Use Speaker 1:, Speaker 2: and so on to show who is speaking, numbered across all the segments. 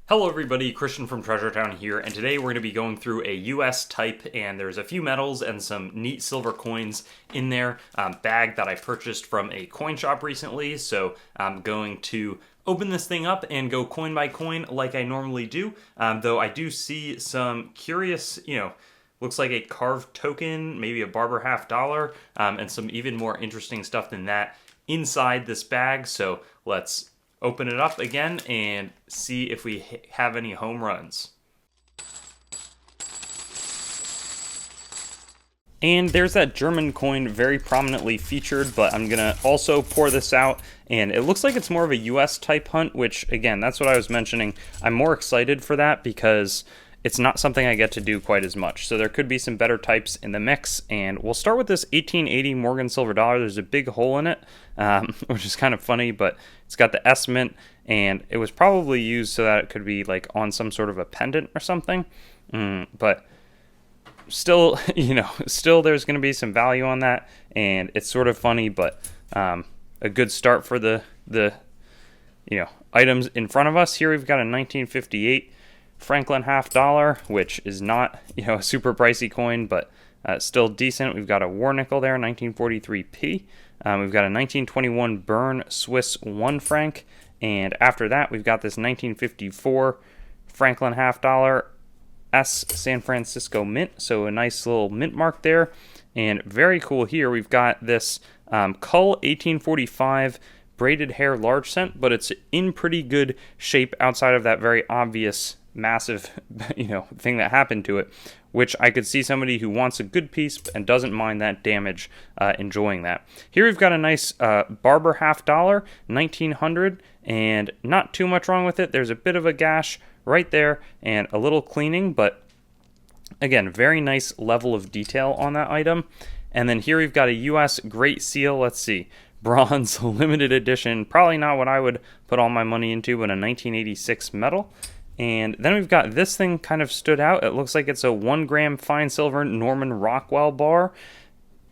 Speaker 1: Hello everybody, Christian from Treasure Town here, and today we're going to be going through a US type, and there's a few metals and some neat silver coins in there. Bag that I purchased from a coin shop recently, so I'm going to open this thing up and go coin by coin like I normally do, though I do see some curious, looks like a carved token, maybe a Barber half dollar, and some even more interesting stuff than that inside this bag, so let's open it up again and see if we have any home runs. And there's that German coin very prominently featured, but I'm going to also pour this out, and it looks like it's more of a US type hunt, which, again, that's what I was mentioning. I'm more excited for that because it's not something I get to do quite as much. So there could be some better types in the mix, and we'll start with this 1880 Morgan Silver Dollar. There's a big hole in it, which is kind of funny, but it's got the S mint, and it was probably used so that it could be like on some sort of a pendant or something. But still, still there's going to be some value on that, and it's sort of funny, but a good start for the items in front of us. Here we've got a 1958 Franklin half dollar, which is not a super pricey coin, but still decent. We've got a war nickel there, 1943p. We've got a 1921 Bern Swiss 1 franc, and after that we've got this 1954 Franklin half dollar S San Francisco mint, so a nice little mint mark there. And very cool here, we've got this Cull 1845 braided hair large cent, but it's in pretty good shape outside of that very obvious massive thing that happened to it, which I could see somebody who wants a good piece and doesn't mind that damage enjoying that. Here we've got a nice Barber half dollar, 1900, and not too much wrong with it. There's a bit of a gash right there and a little cleaning, but again, very nice level of detail on that item. And then here we've got a US Great Seal, let's see, bronze limited edition, probably not what I would put all my money into, but a 1986 metal. And then we've got this thing kind of stood out. It looks like it's a 1 gram fine silver Norman Rockwell bar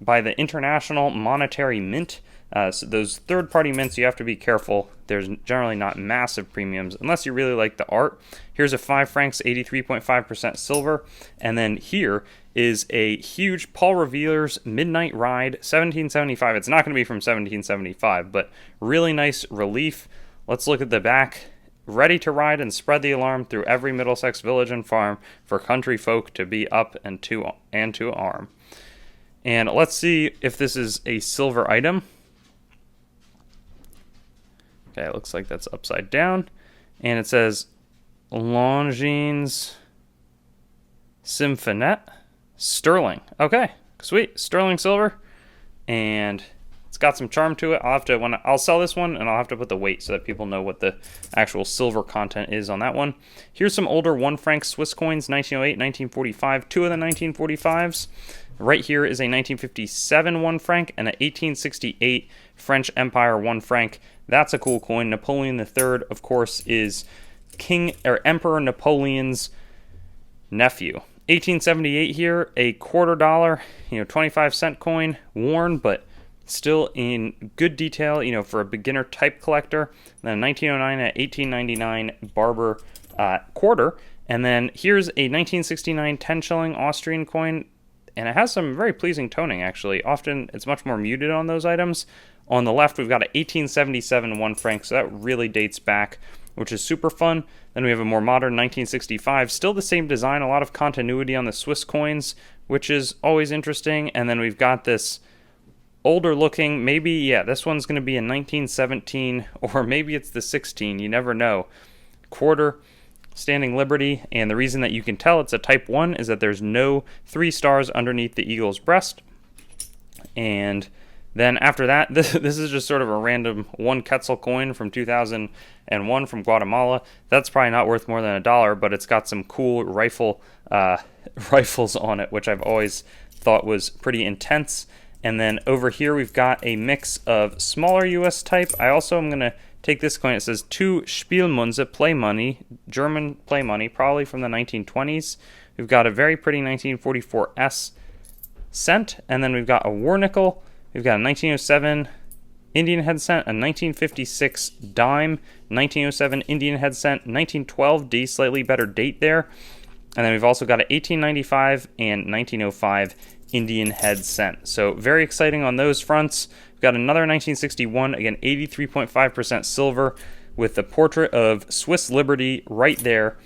Speaker 1: by the International Monetary Mint. So those third-party mints, you have to be careful. There's generally not massive premiums unless you really like the art. Here's a 5 francs, 83.5% silver. And then here is a huge Paul Revere's Midnight Ride, 1775. It's not going to be from 1775, but really nice relief. Let's look at the back. Ready to ride and spread the alarm through every Middlesex village and farm for country folk to be up and to arm. And let's see if this is a silver item. Okay, it looks like that's upside down. And it says Longines Symphonet Sterling. Okay, sweet. Sterling silver. And it's got some charm to it. I'll sell this one, and I'll have to put the weight so that people know what the actual silver content is on that one. Here's some older 1 franc Swiss coins, 1908, 1945, two of the 1945s. Right here is a 1957 1 franc and an 1868 French Empire 1 franc. That's a cool coin. Napoleon III, of course, is Emperor Napoleon's nephew. 1878 here, a $quarter, 25-cent coin, worn, but still in good detail, for a beginner type collector. Then 1909 at 1899 Barber quarter. And then here's a 1969 10 shilling Austrian coin. And it has some very pleasing toning, actually. Often it's much more muted on those items. On the left, we've got an 1877 1 franc, so that really dates back, which is super fun. Then we have a more modern 1965, still the same design, a lot of continuity on the Swiss coins, which is always interesting. And then we've got this older looking, maybe, this one's going to be a 1917, or maybe it's the 16, you never know. Quarter, Standing Liberty, and the reason that you can tell it's a Type 1 is that there's no 3 stars underneath the eagle's breast. And then after that, this is just sort of a random 1 Quetzal coin from 2001 from Guatemala. That's probably not worth more than $1, but it's got some cool rifles on it, which I've always thought was pretty intense. And then over here, we've got a mix of smaller US type. I also am going to take this coin. It says 2 Spielmünze play money, German play money, probably from the 1920s. We've got a very pretty 1944 S cent. And then we've got a war nickel. We've got a 1907 Indian head cent, a 1956 dime, 1907 Indian head cent, 1912 D, slightly better date there. And then we've also got an 1895 and 1905 Indian head cent. So very exciting on those fronts. We've got another 1961, again 83.5% silver with the portrait of Swiss Liberty right there.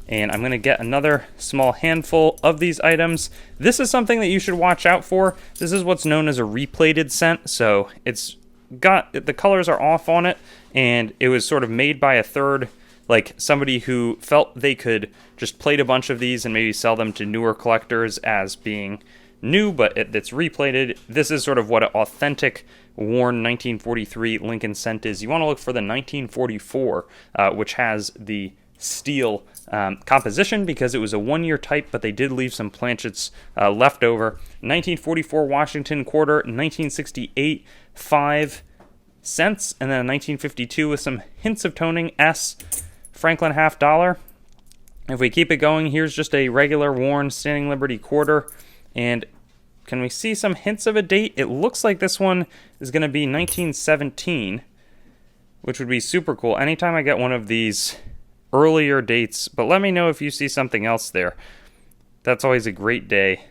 Speaker 1: And I'm going to get another small handful of these items. This is something that you should watch out for. This is what's known as a replated cent. So it's got, the colors are off on it, and it was sort of made by a third, like somebody who felt they could just plate a bunch of these and maybe sell them to newer collectors as being new, but it's replated. This is sort of what an authentic worn 1943 Lincoln cent is. You want to look for the 1944, which has the steel composition because it was a one-year type, but they did leave some planchets left over. 1944 Washington quarter, 1968 5 cents, and then 1952 with some hints of toning S Franklin half dollar. If we keep it going, here's just a regular worn Standing Liberty quarter, and can we see some hints of a date? It looks like this one is going to be 1917, which would be super cool. Anytime I get one of these earlier dates, but let me know if you see something else there. That's always a great day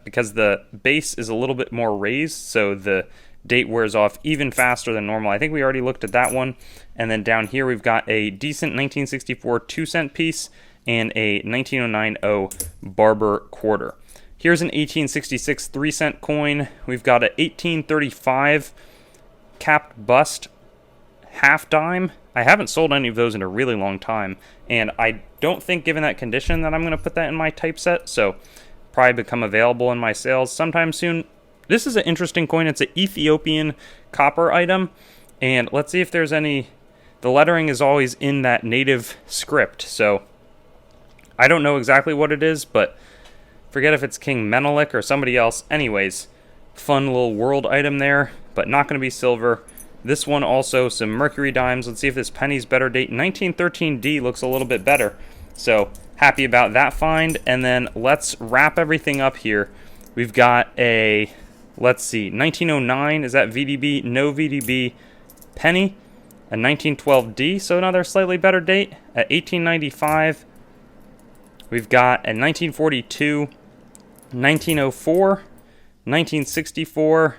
Speaker 1: because the base is a little bit more raised, so the date wears off even faster than normal. I think we already looked at that one. And then down here we've got a decent 1964 2-cent piece and a 1909 Barber quarter. Here's an 1866 3-cent coin. We've got a 1835 capped bust half dime. I haven't sold any of those in a really long time, and I don't think, given that condition, that I'm going to put that in my typeset, so probably become available in my sales sometime soon. This is an interesting coin. It's an Ethiopian copper item, and let's see if there's any... The lettering is always in that native script, so I don't know exactly what it is, but forget if it's King Menelik or somebody else. Anyways, fun little world item there, but not going to be silver. This one also, some mercury dimes. Let's see if this penny's better date. 1913D looks a little bit better, so happy about that find. And then let's wrap everything up here. We've got a, let's see, 1909, is that VDB? No VDB penny. A 1912D, so another slightly better date. At 1895, we've got a 1942, 1904, 1964,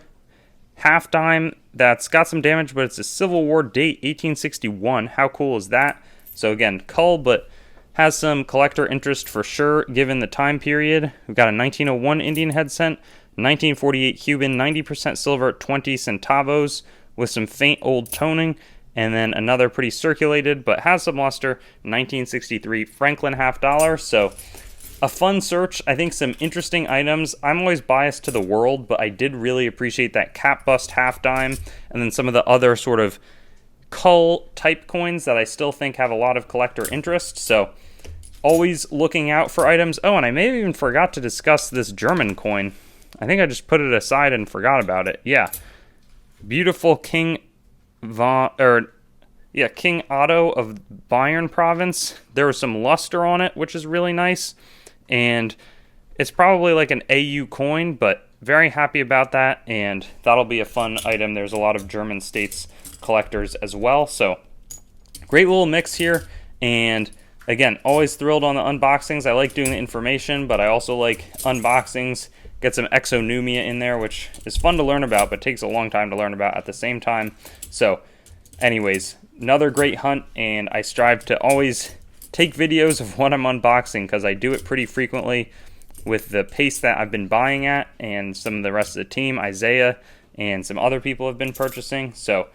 Speaker 1: half dime that's got some damage, but it's a Civil War date, 1861. How cool is that? So again, cull, but has some collector interest for sure, given the time period. We've got a 1901 Indian head cent, 1948 Cuban, 90% silver at 20 centavos with some faint old toning. And then another pretty circulated, but has some luster, 1963 Franklin half dollar. So a fun search. I think some interesting items. I'm always biased to the world, but I did really appreciate that cap bust half dime, and then some of the other sort of cull type coins that I still think have a lot of collector interest. So always looking out for items. Oh, and I may have even forgot to discuss this German coin. I think I just put it aside and forgot about it. Yeah. Beautiful King Otto of Bayern province. There was some luster on it, which is really nice, and it's probably like an AU coin, but very happy about that, and that'll be a fun item. There's a lot of German states collectors as well, so great little mix here. And again, always thrilled on the unboxings. I like doing the information, but I also like unboxings. Get some exonumia in there, which is fun to learn about, but takes a long time to learn about at the same time. So anyways, another great hunt, and I strive to always take videos of what I'm unboxing because I do it pretty frequently with the pace that I've been buying at, and some of the rest of the team, Isaiah, and some other people have been purchasing. So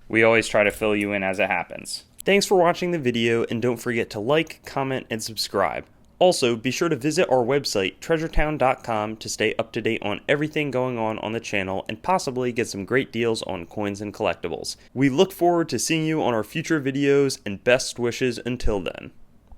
Speaker 1: we always try to fill you in as it happens. Thanks for watching the video, and don't forget to like, comment, and subscribe. Also, be sure to visit our website, treasuretown.com, to stay up to date on everything going on the channel and possibly get some great deals on coins and collectibles. We look forward to seeing you on our future videos, and best wishes until then.